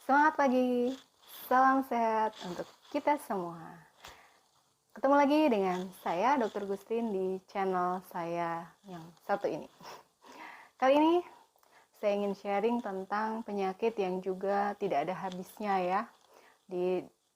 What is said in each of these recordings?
Semangat pagi, salam sehat untuk kita semua. Ketemu lagi dengan saya, Dr. Gustin, di channel saya yang satu ini. Kali ini saya ingin sharing tentang penyakit yang juga tidak ada habisnya ya,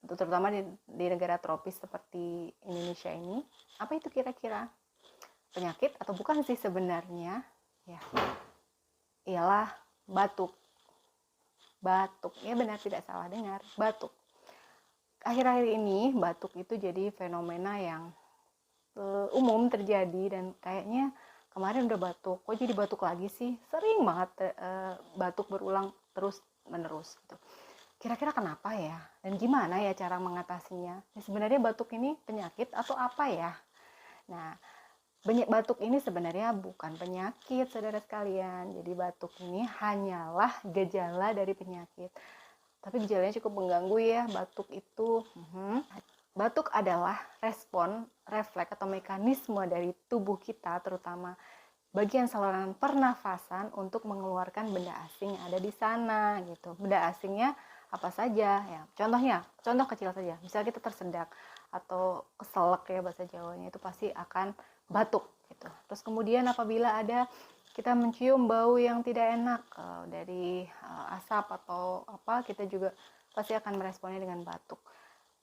terutama di negara tropis seperti Indonesia ini. Apa itu kira-kira? Penyakit atau bukan sih sebenarnya? Ya, ialah batuk. Batuk, ya benar, tidak salah dengar, batuk. Akhir-akhir ini batuk itu jadi fenomena yang umum terjadi, dan kayaknya kemarin udah batuk, kok jadi batuk lagi sih? Sering banget batuk berulang terus menerus gitu. Kira-kira kenapa ya? Dan gimana ya cara mengatasinya? Ya, sebenarnya batuk ini penyakit atau apa ya? Nah, banyak batuk ini sebenarnya bukan penyakit, saudara sekalian. Jadi batuk ini hanyalah gejala dari penyakit. Tapi gejalanya cukup mengganggu ya, batuk itu. Batuk adalah respon, refleks atau mekanisme dari tubuh kita, terutama bagian saluran pernafasan untuk mengeluarkan benda asing yang ada di sana gitu. Benda asingnya apa saja ya? Contoh kecil saja. Misalnya kita tersedak atau keselak ya bahasa Jawanya, itu pasti akan batuk gitu. Terus kemudian apabila ada kita mencium bau yang tidak enak dari asap atau apa, kita juga pasti akan meresponnya dengan batuk.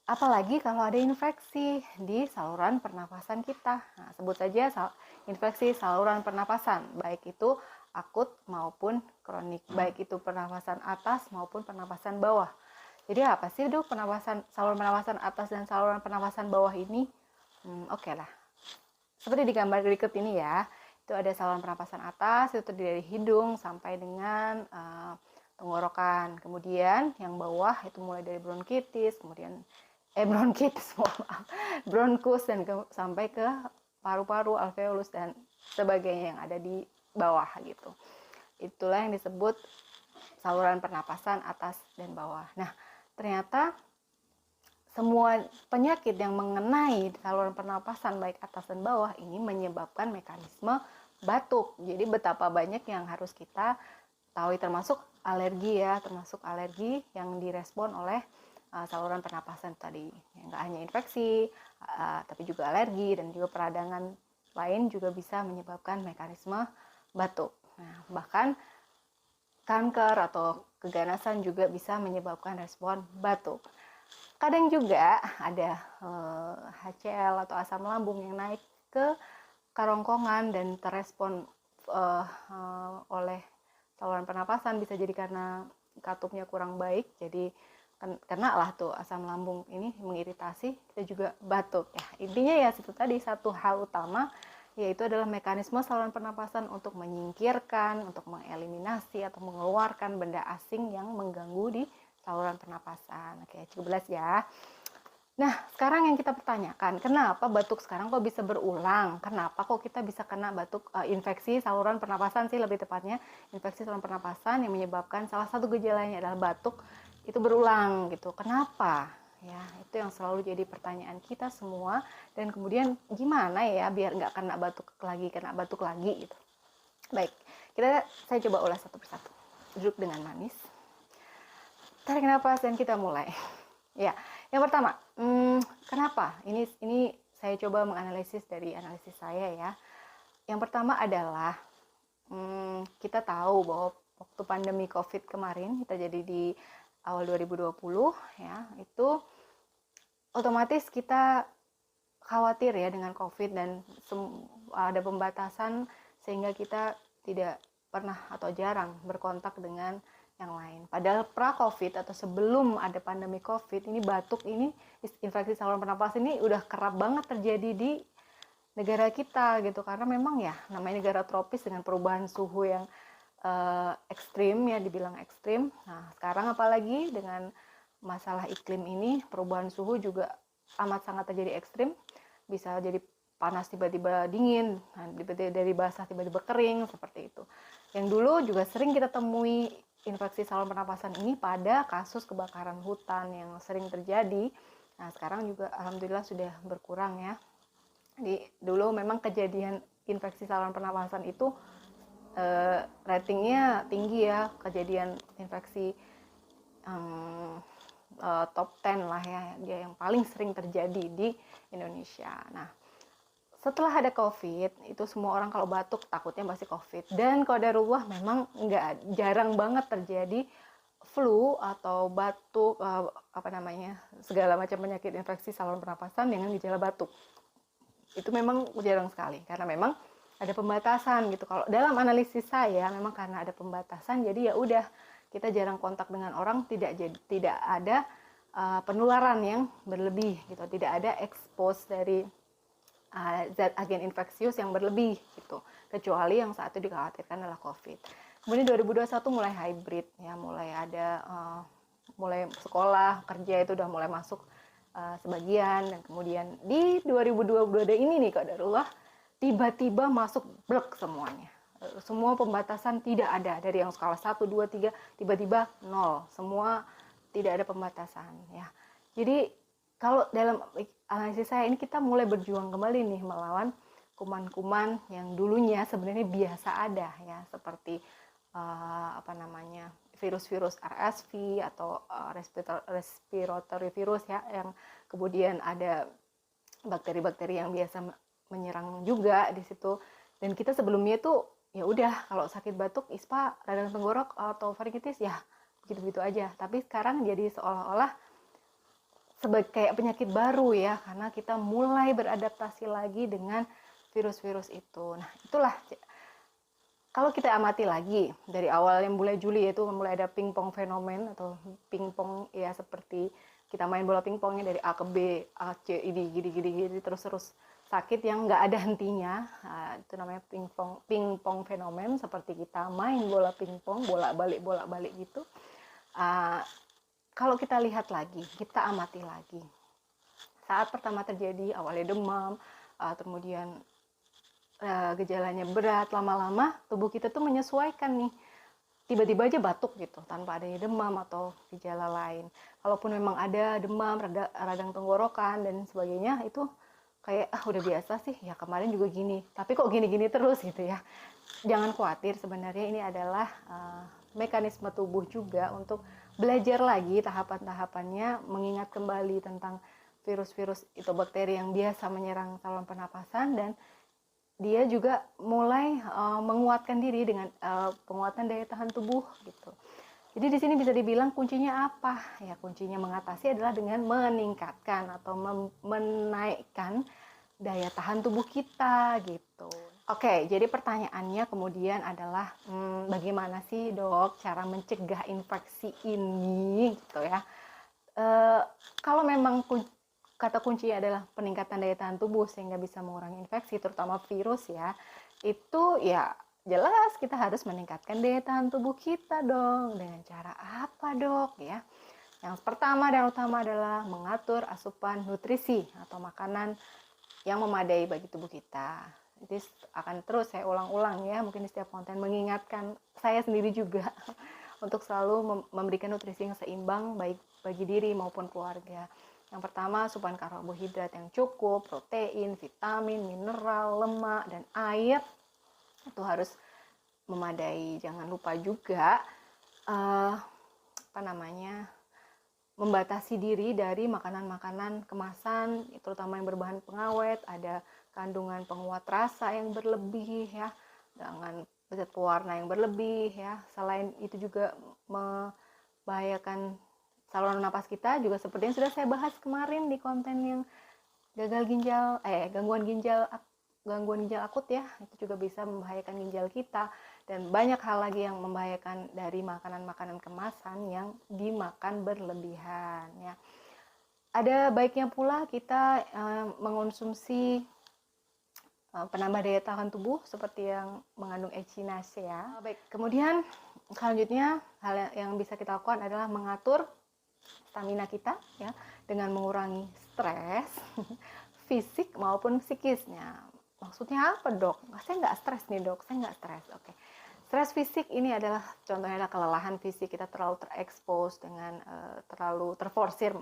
Apalagi kalau ada infeksi di saluran pernafasan kita. Nah, sebut saja infeksi saluran pernafasan, baik itu akut maupun kronik, baik itu pernafasan atas maupun pernafasan bawah. Jadi apa sih dok saluran pernafasan atas dan saluran pernafasan bawah ini? Oke lah. Seperti di gambar berikut ini ya, itu ada saluran pernapasan atas, itu terdiri dari hidung sampai dengan tenggorokan. Kemudian yang bawah itu mulai dari bronkitis, kemudian bronkus, dan sampai ke paru-paru, alveolus, dan sebagainya yang ada di bawah gitu. Itulah yang disebut saluran pernapasan atas dan bawah. Nah, ternyata semua penyakit yang mengenai saluran pernapasan baik atas dan bawah ini menyebabkan mekanisme batuk. Jadi betapa banyak yang harus kita tahu, termasuk alergi ya, termasuk alergi yang direspon oleh saluran pernapasan tadi. Nggak hanya infeksi, tapi juga alergi dan juga peradangan lain juga bisa menyebabkan mekanisme batuk. Nah, bahkan kanker atau keganasan juga bisa menyebabkan respon batuk. Kadang juga ada HCl atau asam lambung yang naik ke kerongkongan dan terespon oleh saluran pernapasan. Bisa jadi karena katupnya kurang baik, jadi kena lah tuh asam lambung ini mengiritasi, kita juga batuk ya. Intinya ya itu tadi, satu hal utama yaitu adalah mekanisme saluran pernapasan untuk menyingkirkan, untuk mengeliminasi atau mengeluarkan benda asing yang mengganggu di saluran pernapasan. Oke, cukup jelas ya. Nah, sekarang yang kita pertanyakan, kenapa batuk sekarang kok bisa berulang? Kenapa kok kita bisa kena batuk, infeksi saluran pernapasan sih lebih tepatnya, infeksi saluran pernapasan yang menyebabkan salah satu gejalanya adalah batuk itu berulang gitu. Kenapa? Ya, itu yang selalu jadi pertanyaan kita semua. Dan kemudian gimana ya biar nggak kena batuk lagi gitu. Baik, saya coba ulas satu persatu. Duduk dengan manis. Tarik nafas dan kita mulai. Ya, yang pertama, kenapa? Ini saya coba menganalisis dari analisis saya ya. Yang pertama adalah kita tahu bahwa waktu pandemi COVID kemarin terjadi di awal 2020 ya, itu otomatis kita khawatir ya dengan COVID dan ada pembatasan sehingga kita tidak pernah atau jarang berkontak dengan yang lain. Padahal pra-COVID atau sebelum ada pandemi COVID, ini batuk ini, infeksi saluran pernapasan ini udah kerap banget terjadi di negara kita gitu, karena memang ya namanya negara tropis dengan perubahan suhu yang ekstrim ya, dibilang ekstrim. Nah, sekarang apalagi dengan masalah iklim ini, perubahan suhu juga amat sangat terjadi ekstrim. Bisa jadi panas tiba-tiba dingin, dari basah tiba-tiba kering, seperti itu. Yang dulu juga sering kita temui infeksi saluran pernapasan ini pada kasus kebakaran hutan yang sering terjadi. Nah, sekarang juga alhamdulillah sudah berkurang ya. Dulu memang kejadian infeksi saluran pernapasan itu ratingnya tinggi ya, kejadian infeksi top 10 lah ya, dia yang paling sering terjadi di Indonesia. Nah, setelah ada COVID, itu semua orang kalau batuk takutnya pasti COVID. Dan qadarullah memang jarang banget terjadi flu atau batuk, segala macam penyakit infeksi saluran pernapasan dengan gejala batuk. Itu memang jarang sekali, karena memang ada pembatasan gitu. Kalau dalam analisis saya, memang karena ada pembatasan, jadi ya udah, kita jarang kontak dengan orang, tidak ada penularan yang berlebih gitu, tidak ada expose dari zat agen infeksius yang berlebih gitu, kecuali yang saat itu dikhawatirkan adalah COVID. Kemudian 2021 mulai hybrid ya, mulai ada mulai sekolah kerja itu udah mulai masuk sebagian, dan kemudian di 2022 ini nih qadarullah tiba-tiba masuk blek semuanya. Semua pembatasan tidak ada, dari yang skala 1, 2, 3 tiba-tiba 0, semua tidak ada pembatasan ya. Jadi kalau dalam analisis saya ini, kita mulai berjuang kembali nih melawan kuman-kuman yang dulunya sebenarnya biasa ada ya, seperti virus-virus RSV atau respiratory virus ya, yang kemudian ada bakteri-bakteri yang biasa menyerang juga di situ. Dan kita sebelumnya tuh ya udah, kalau sakit batuk, ispa, radang tenggorok atau faringitis ya begitu-begitu aja. Tapi sekarang jadi seolah-olah sebagai kayak penyakit baru ya, karena kita mulai beradaptasi lagi dengan virus-virus itu. Nah, itulah kalau kita amati lagi dari awal yang mulai Juli, itu mulai ada pingpong fenomen atau pingpong ya, seperti kita main bola pingpongnya dari A ke B, A, C, gini terus sakit yang nggak ada hentinya. Nah, itu namanya pingpong fenomen, seperti kita main bola pingpong, bolak-balik gitu. Kalau kita lihat lagi, kita amati lagi, saat pertama terjadi awalnya demam, kemudian gejalanya berat, lama-lama tubuh kita tuh menyesuaikan nih, tiba-tiba aja batuk gitu tanpa adanya demam atau gejala lain. Kalaupun memang ada demam, radang tenggorokan dan sebagainya, itu kayak udah biasa sih ya, kemarin juga gini, tapi kok gini-gini terus gitu ya. Jangan khawatir, sebenarnya ini adalah mekanisme tubuh juga untuk belajar lagi tahapan-tahapannya, mengingat kembali tentang virus-virus itu, bakteri yang biasa menyerang saluran pernapasan, dan dia juga mulai menguatkan diri dengan penguatan daya tahan tubuh gitu. Jadi di sini bisa dibilang kuncinya apa? Ya, kuncinya mengatasi adalah dengan meningkatkan atau menaikkan daya tahan tubuh kita gitu. Oke, jadi pertanyaannya kemudian adalah bagaimana sih dok cara mencegah infeksi ini gitu ya. Kalau memang kata kuncinya adalah peningkatan daya tahan tubuh sehingga bisa mengurangi infeksi, terutama virus ya, itu ya jelas kita harus meningkatkan daya tahan tubuh kita dong. Dengan cara apa dok ya? Yang pertama dan utama adalah mengatur asupan nutrisi atau makanan yang memadai bagi tubuh kita. Jadi akan terus saya ulang-ulang ya, mungkin di setiap konten, mengingatkan saya sendiri juga untuk selalu memberikan nutrisi yang seimbang baik bagi diri maupun keluarga. Yang pertama, asupan karbohidrat yang cukup, protein, vitamin, mineral, lemak, dan air itu harus memadai. Jangan lupa juga membatasi diri dari makanan-makanan kemasan, terutama yang berbahan pengawet, ada kandungan penguat rasa yang berlebih ya, dengan zat pewarna yang berlebih ya. Selain itu juga membahayakan saluran napas kita, juga seperti yang sudah saya bahas kemarin di konten yang gangguan ginjal akut ya, itu juga bisa membahayakan ginjal kita, dan banyak hal lagi yang membahayakan dari makanan-makanan kemasan yang dimakan berlebihan ya. Ada baiknya pula kita mengonsumsi penambah daya tahan tubuh seperti yang mengandung echinacea. Baik, kemudian selanjutnya hal yang bisa kita lakukan adalah mengatur stamina kita ya, dengan mengurangi stres fisik maupun psikisnya. Maksudnya apa dok? Saya nggak stres nih dok, saya nggak stres. Oke. Stres fisik ini adalah contohnya adalah kelelahan fisik, kita terlalu terekspos dengan terlalu terforsir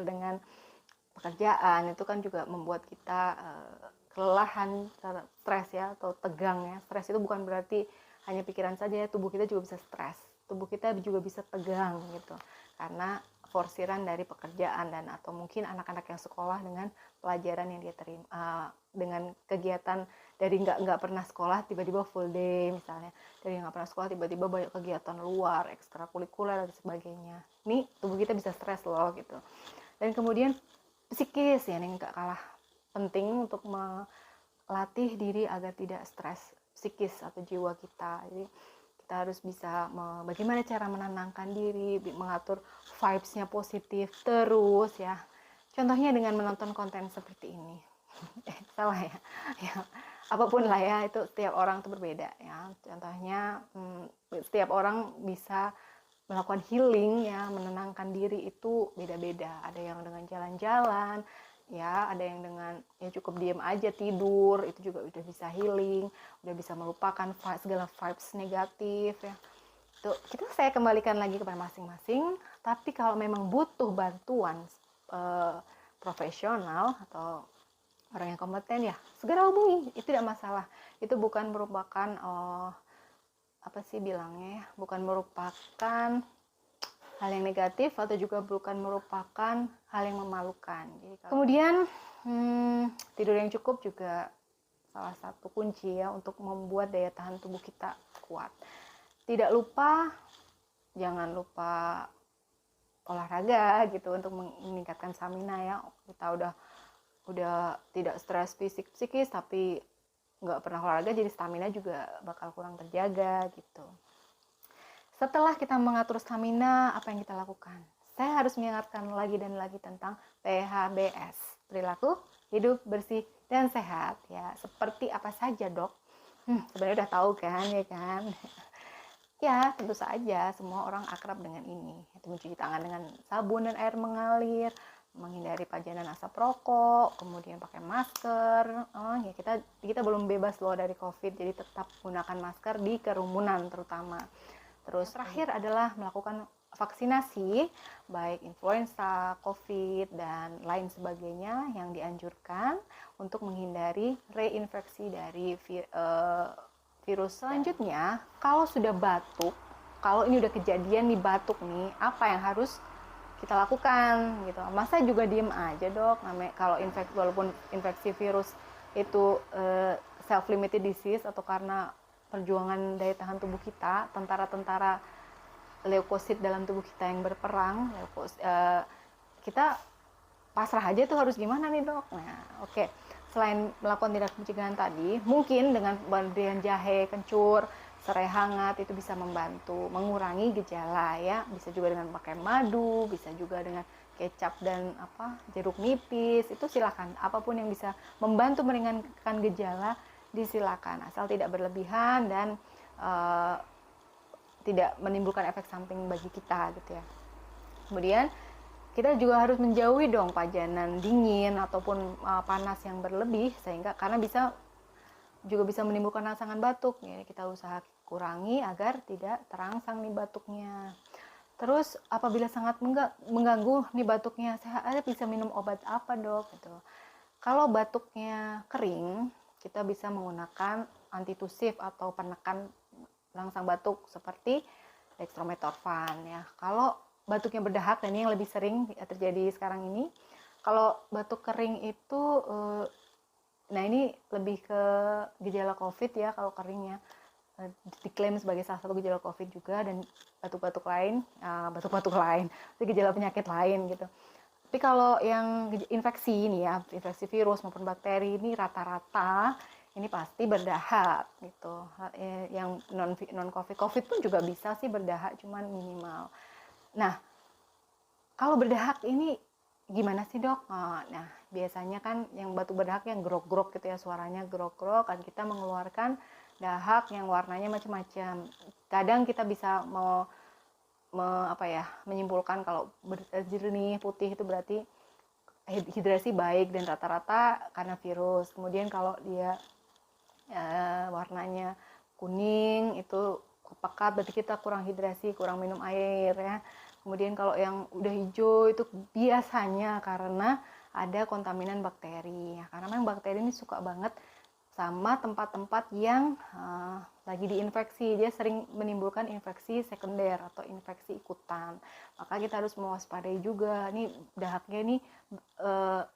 dengan pekerjaan, itu kan juga membuat kita kelelahan, stres ya, atau tegang ya. Stres itu bukan berarti hanya pikiran saja, tubuh kita juga bisa stres. tubuh kita juga bisa tegang gitu karena forsiran dari pekerjaan dan atau mungkin anak-anak yang sekolah dengan pelajaran yang dia terima, dengan kegiatan dari nggak pernah sekolah tiba-tiba full day misalnya, dari nggak pernah sekolah tiba-tiba banyak kegiatan luar ekstrakurikuler dan sebagainya. Nih tubuh kita bisa stres loh gitu. Dan kemudian psikis ya yang nggak kalah penting untuk melatih diri agar tidak stres psikis atau jiwa kita. Jadi kita harus bisa bagaimana cara menenangkan diri, mengatur vibes-nya positif terus ya. Contohnya dengan menonton konten seperti ini. Salah ya. Ya, apapun lah ya, itu setiap orang itu berbeda ya. Contohnya setiap orang bisa melakukan healing ya, menenangkan diri itu beda-beda. Ada yang dengan jalan-jalan ya, ada yang dengan ya cukup diem aja tidur, itu juga udah bisa healing, udah bisa melupakan segala vibes negatif ya. Tuh, saya kembalikan lagi kepada masing-masing. Tapi kalau memang butuh bantuan profesional atau orang yang kompeten ya segera hubungi, itu tidak masalah. Itu bukan merupakan bukan merupakan hal yang negatif atau juga bukan merupakan hal yang memalukan. Jadi, kemudian tidur yang cukup juga salah satu kunci ya untuk membuat daya tahan tubuh kita kuat. Tidak lupa, jangan lupa olahraga gitu untuk meningkatkan stamina ya. Kita udah tidak stres fisik psikis tapi nggak pernah olahraga, jadi stamina juga bakal kurang terjaga gitu. Setelah kita mengatur stamina, apa yang kita lakukan? Saya harus mengingatkan lagi dan lagi tentang PHBS, perilaku hidup bersih dan sehat ya. Seperti apa saja dok? Sebenarnya udah tahu kan ya kan? Ya tentu saja semua orang akrab dengan ini. Itu mencuci tangan dengan sabun dan air mengalir, menghindari pajanan asap rokok, kemudian pakai masker. Ya kita belum bebas loh dari COVID, jadi tetap gunakan masker di kerumunan terutama. Terus terakhir adalah melakukan vaksinasi baik influenza, COVID dan lain sebagainya yang dianjurkan untuk menghindari reinfeksi dari virus. Selanjutnya, kalau sudah batuk, kalau ini udah kejadian nih batuk nih, apa yang harus kita lakukan gitu? Masa juga diem aja dok? Namanya kalau walaupun infeksi virus itu self-limited disease atau karena perjuangan daya tahan tubuh kita, tentara-tentara leukosit dalam tubuh kita yang berperang, kita pasrah aja tuh harus gimana nih dok? Nah, oke. Selain melakukan tindak pencegahan tadi, mungkin dengan pemberian jahe kencur, serai hangat itu bisa membantu mengurangi gejala ya. Bisa juga dengan pakai madu, bisa juga dengan kecap dan jeruk nipis. Itu silakan. Apapun yang bisa membantu meringankan gejala disilakan, asal tidak berlebihan dan tidak menimbulkan efek samping bagi kita gitu ya. Kemudian kita juga harus menjauhi dong pajanan dingin ataupun panas yang berlebih, karena juga bisa menimbulkan rangsangan batuk ya. Kita usaha kurangi agar tidak terangsang nih batuknya. Terus apabila sangat mengganggu nih batuknya, saya bisa minum obat apa dok gitu. Kalau batuknya kering, kita bisa menggunakan antitusif atau penekan rangsang batuk seperti dextromethorphan ya. Kalau batuknya berdahak, dan ini yang lebih sering terjadi sekarang ini, kalau batuk kering itu nah ini lebih ke gejala COVID ya. Kalau keringnya diklaim sebagai salah satu gejala COVID juga, dan batuk-batuk lain itu gejala penyakit lain gitu. Tapi kalau yang infeksi ini ya, infeksi virus maupun bakteri ini rata-rata ini pasti berdahak gitu. Yang non COVID pun juga bisa sih berdahak, cuman minimal. Nah, kalau berdahak ini gimana sih dok? Nah, biasanya kan yang batuk berdahak yang grok-grok gitu ya, suaranya grok-grok, kan kita mengeluarkan dahak yang warnanya macam-macam. Kadang kita bisa menyimpulkan kalau jernih putih itu berarti hidrasi baik dan rata-rata karena virus. Kemudian kalau dia warnanya kuning itu pekat, berarti kita kurang hidrasi, kurang minum air ya. Kemudian kalau yang udah hijau itu biasanya karena ada kontaminan bakteri ya, karena memang bakteri ini suka banget sama tempat-tempat yang lagi diinfeksi. Dia sering menimbulkan infeksi sekunder atau infeksi ikutan. Maka kita harus mewaspadai juga. Nih dahaknya nih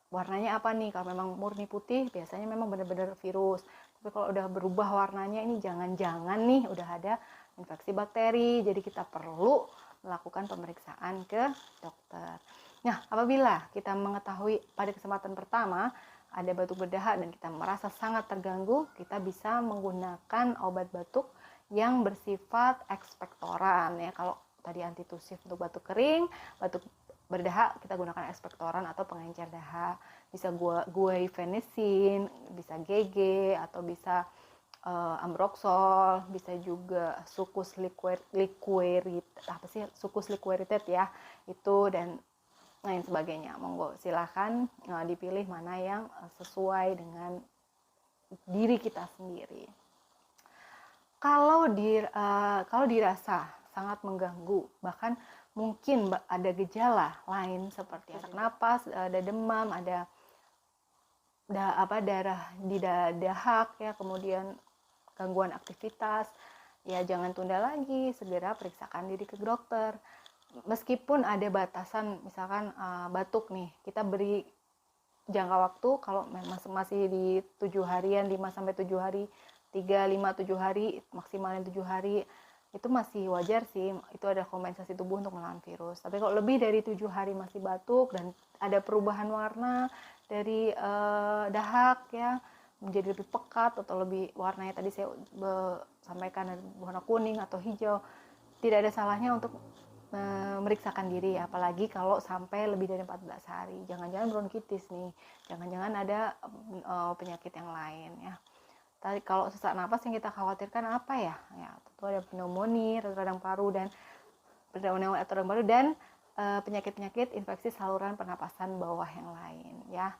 warnanya apa nih? Kalau memang murni putih, biasanya memang benar-benar virus. Tapi kalau udah berubah warnanya, ini jangan-jangan nih udah ada infeksi bakteri. Jadi kita perlu melakukan pemeriksaan ke dokter. Nah, apabila kita mengetahui pada kesempatan pertama ada batuk berdahak dan kita merasa sangat terganggu, kita bisa menggunakan obat batuk yang bersifat ekspektoran ya. Kalau tadi antitusif untuk batuk kering, batuk berdahak kita gunakan ekspektoran atau pengencer dahak. Bisa guaifenesin, bisa GG atau bisa Ambroxol, bisa juga Succus liquoritet ya. Itu dan lain sebagainya. Monggo silahkan dipilih mana yang sesuai dengan diri kita sendiri. Kalau dirasa sangat mengganggu, bahkan mungkin ada gejala lain seperti sesak napas, ada demam, ada darah di dahak ya, kemudian gangguan aktivitas, ya jangan tunda lagi, segera periksakan diri ke dokter. Meskipun ada batasan, misalkan batuk nih, kita beri jangka waktu kalau masih di 7 harian, 5-7 hari, 3-5-7 hari, maksimalnya 7 hari, itu masih wajar sih, itu ada kompensasi tubuh untuk melawan virus. Tapi kalau lebih dari 7 hari masih batuk dan ada perubahan warna dari dahak ya, menjadi lebih pekat atau lebih warnanya tadi saya sampaikan warna kuning atau hijau, tidak ada salahnya untuk memeriksakan diri, apalagi kalau sampai lebih dari 14 hari. Jangan-jangan bronkitis nih, jangan-jangan ada penyakit yang lain ya. Tadi kalau sesak napas yang kita khawatirkan apa ya? Ya, tentu ada pneumonia, radang paru dan penyakit-penyakit infeksi saluran pernapasan bawah yang lain ya.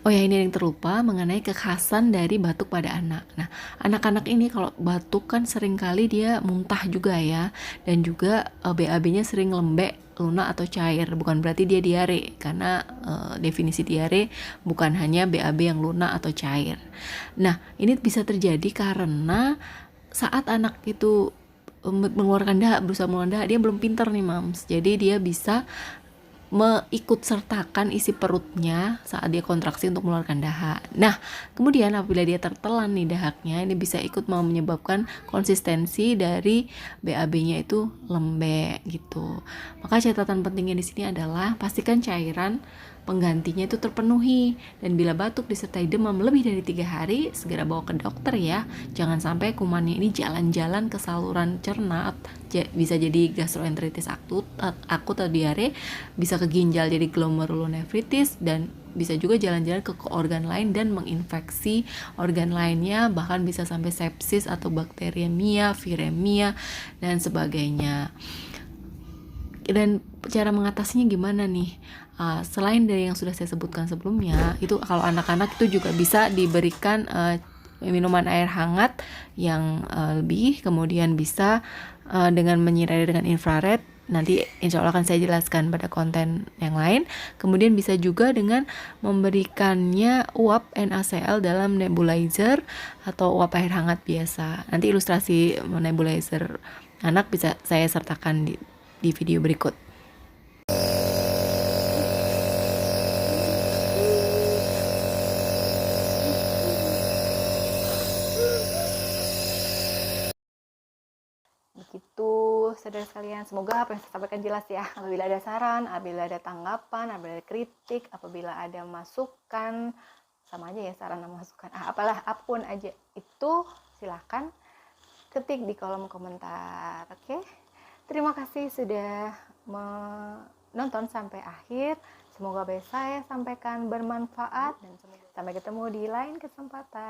Oh ya, ini yang terlupa mengenai kekhasan dari batuk pada anak. Nah, anak-anak ini kalau batuk kan seringkali dia muntah juga ya, dan juga BAB-nya sering lembek, lunak atau cair. Bukan berarti dia diare, karena definisi diare bukan hanya BAB yang lunak atau cair. Nah, ini bisa terjadi karena saat anak itu mengeluarkan dahak, berusaha mengeluarkan dahak, dia belum pinter nih mams. Jadi dia bisa mengikut sertakan isi perutnya saat dia kontraksi untuk mengeluarkan dahak. Nah, kemudian apabila dia tertelan nih dahaknya, ini bisa ikut menyebabkan konsistensi dari BAB-nya itu lembek gitu. Maka catatan pentingnya di sini adalah pastikan cairan penggantinya itu terpenuhi, dan bila batuk disertai demam lebih dari 3 hari, segera bawa ke dokter ya. Jangan sampai kumannya ini jalan-jalan ke saluran cerna, bisa jadi gastroenteritis akut atau diare, bisa ke ginjal jadi glomerulonefritis, dan bisa juga jalan-jalan ke organ lain dan menginfeksi organ lainnya, bahkan bisa sampai sepsis atau bakteriemia, viremia, dan sebagainya. Dan cara mengatasinya gimana nih? Selain dari yang sudah saya sebutkan sebelumnya, itu kalau anak-anak itu juga bisa diberikan minuman air hangat yang lebih, kemudian bisa dengan menyirai dengan infrared. Nanti insya Allah akan saya jelaskan pada konten yang lain. Kemudian bisa juga dengan memberikannya uap NaCl dalam nebulizer atau uap air hangat biasa. Nanti ilustrasi nebulizer anak bisa saya sertakan di video berikut. Begitu saudara sekalian, semoga apa yang saya sampaikan jelas ya. Apabila ada saran, apabila ada tanggapan, apabila ada kritik, apabila ada masukan, sama aja ya saran dan masukan, apalah apapun aja itu silahkan ketik di kolom komentar. Oke, terima kasih sudah menonton sampai akhir. Semoga apa yang saya sampaikan bermanfaat dan sampai ketemu di lain kesempatan.